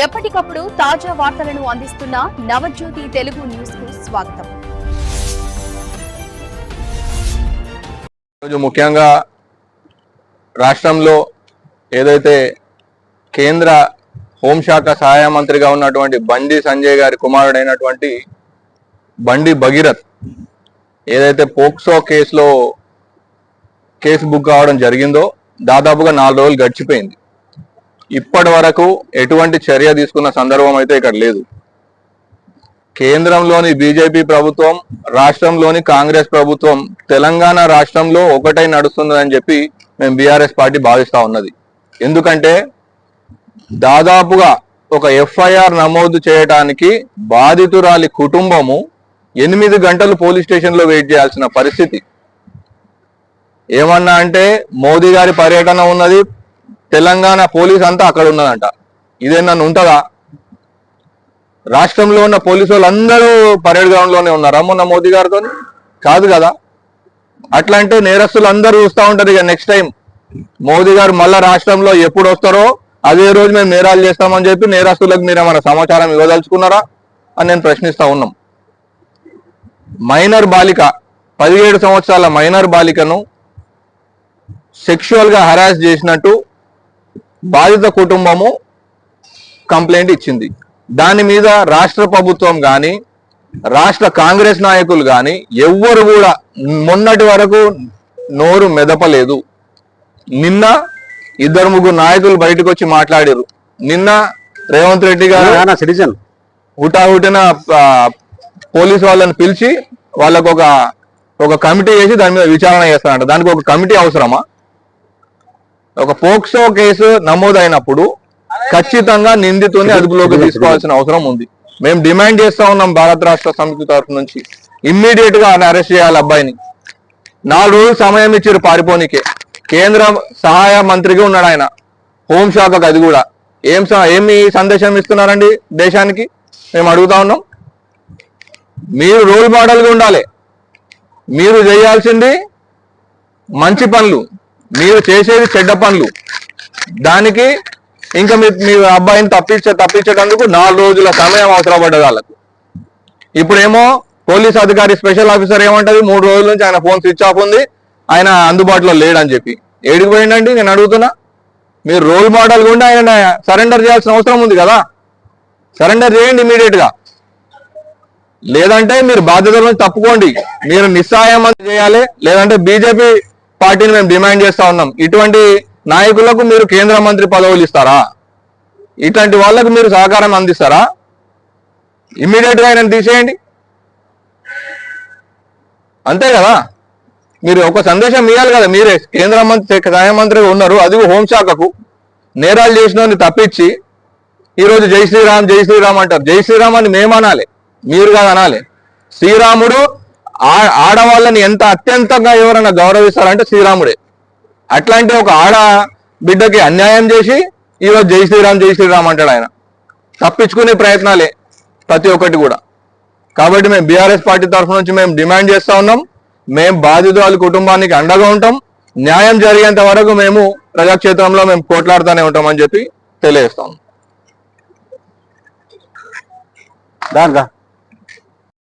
ఎప్పటికప్పుడు తాజా వార్తలను అందిస్తున్న నవజ్యోతి తెలుగు న్యూస్ కు స్వాగతం. ముఖ్యంగా రాష్ట్రంలో ఏదైతే కేంద్ర హోంశాఖ సహాయ మంత్రిగా ఉన్నటువంటి బండి సంజయ్ గారి కుమారుడైనటువంటి బండి భగీరథ్ ఏదైతే పోక్సో కేసులో కేసు బుక్ కావడం జరిగిందో దాదాపుగా 4 రోజులు గడిచిపోయింది. ఇప్పటి వరకు ఎటువంటి చర్య తీసుకున్న సందర్భం అయితే ఇక్కడ లేదు. కేంద్రంలోని బీజేపీ ప్రభుత్వం, రాష్ట్రంలోని కాంగ్రెస్ ప్రభుత్వం తెలంగాణ రాష్ట్రంలో ఒకటై నడుస్తుందని చెప్పి మేము బీఆర్ఎస్ పార్టీ భావిస్తా ఉన్నది. ఎందుకంటే దాదాపుగా ఒక ఎఫ్ఐఆర్ నమోదు చేయడానికి బాధితురాలి కుటుంబము 8 గంటలు పోలీస్ స్టేషన్లో వెయిట్ చేయాల్సిన పరిస్థితి. ఏమన్నా అంటే మోదీ గారి పర్యటన ఉన్నది, తెలంగాణ పోలీస్ అంతా అక్కడ ఉన్నదంట. ఇదేమన్నా ఉంటుందా? రాష్ట్రంలో ఉన్న పోలీసు వాళ్ళు అందరూ పరేడ్ గ్రౌండ్ లోనే ఉన్నారా మొన్న మోదీ గారితో? కాదు కదా. అట్లా అంటే నేరస్తులు అందరూ చూస్తూ ఉంటారు. ఇక నెక్స్ట్ టైం మోదీ గారు మళ్ళా రాష్ట్రంలో ఎప్పుడు వస్తారో అదే రోజు మేము నేరాలు చేస్తామని చెప్పి నేరస్తులకు మీరు ఏమైనా సమాచారం ఇవ్వదలుచుకున్నారా అని నేను ప్రశ్నిస్తా ఉన్నాం. మైనర్ బాలిక 17 సంవత్సరాల మైనర్ బాలికను సెక్షువల్ గా హరాస్ చేసినట్టు బాధిత కుటుంబము కంప్లైంట్ ఇచ్చింది. దాని మీద రాష్ట్ర ప్రభుత్వం కానీ రాష్ట్ర కాంగ్రెస్ నాయకులు కానీ ఎవ్వరు కూడా మొన్నటి వరకు నోరు మెదపలేదు. నిన్న 2-3 నాయకులు బయటకు వచ్చి మాట్లాడారు. నిన్న రేవంత్ రెడ్డి గారు సిటిజన్ హుటాహుటిన పోలీసు వాళ్ళని పిలిచి వాళ్ళకు ఒక కమిటీ వేసి దాని మీద విచారణ చేస్తారంట. దానికి ఒక కమిటీ అవసరమా? ఒక పోక్సో కేసు నమోదైనప్పుడు ఖచ్చితంగా నిందితుని అదుపులోకి తీసుకోవాల్సిన అవసరం ఉంది. మేము డిమాండ్ చేస్తా ఉన్నాం భారత రాష్ట్ర సమితి తరఫు నుంచి, ఇమ్మీడియట్ గా అరెస్ట్ చేయాలి అబ్బాయిని. 4 రోజులు సమయం ఇచ్చారు పారిపోనికే. కేంద్ర సహాయ మంత్రిగా ఉన్నాడు ఆయన, హోంశాఖకు. అది కూడా ఏమి సందేశం ఇస్తున్నారండి దేశానికి మేము అడుగుతా ఉన్నాం. మీరు రోల్ మోడల్గా ఉండాలి. మీరు చేయాల్సింది మంచి పనులు, మీరు చేసేది చెడ్డ పనులు. దానికి ఇంకా మీ అబ్బాయిని తప్పించేటందుకు 4 రోజుల సమయం అవసరపడ్డది వాళ్ళకు. ఇప్పుడేమో పోలీస్ అధికారి స్పెషల్ ఆఫీసర్ ఏమంటది, 3 రోజుల నుంచి ఆయన ఫోన్ స్విచ్ ఆఫ్ ఉంది, ఆయన అందుబాటులో లేడని చెప్పి. ఏడికి పోయిండండి నేను అడుగుతున్నా. మీరు రోల్ మోడల్గా ఉండి ఆయన సరెండర్ చేయాల్సిన అవసరం ఉంది కదా. సరెండర్ చేయండి ఇమీడియట్ గా. లేదంటే మీరు బాధ్యతల నుంచి తప్పుకోండి. మీరు నిస్సహాయం చేయాలి. లేదంటే బీజేపీ పార్టీని మేము డిమాండ్ చేస్తా ఉన్నాం, ఇటువంటి నాయకులకు మీరు కేంద్ర మంత్రి పదవులు ఇస్తారా? ఇట్లాంటి వాళ్ళకు మీరు సహకారం అందిస్తారా? ఇమ్మీడియట్ గా ఆయన తీసేయండి, అంతే కదా. మీరు ఒక సందేశం ఇవ్వాలి కదా. మీరే కేంద్ర మంత్రి సహాయ మంత్రిగా ఉన్నారు, అది హోంశాఖకు. నేరాలు చేసిన తప్పించి ఈరోజు జై శ్రీరామ్ జై శ్రీరామ్ అంటారు. జై శ్రీరామ్ అని మేము అనాలి, మీరు కాదు అనాలి. శ్రీరాముడు ఆడవాళ్ళని ఎంత అత్యంతంగా ఎవరైనా గౌరవిస్తారంటే శ్రీరాముడే. అట్లాంటి ఒక ఆడ బిడ్డకి అన్యాయం చేసి ఈరోజు జై శ్రీరామ్ అంటాడు ఆయన. తప్పించుకునే ప్రయత్నాలే ప్రతి ఒక్కటి కూడా. కాబట్టి మేము బీఆర్ఎస్ పార్టీ తరఫు నుంచి మేము డిమాండ్ చేస్తా ఉన్నాం, మేము బాధితుల కుటుంబానికి అండగా ఉంటాం. న్యాయం జరిగేంత వరకు మేము ప్రజాక్షేత్రంలో మేము పోట్లాడుతూనే ఉంటామని చెప్పి తెలియజేస్తాం.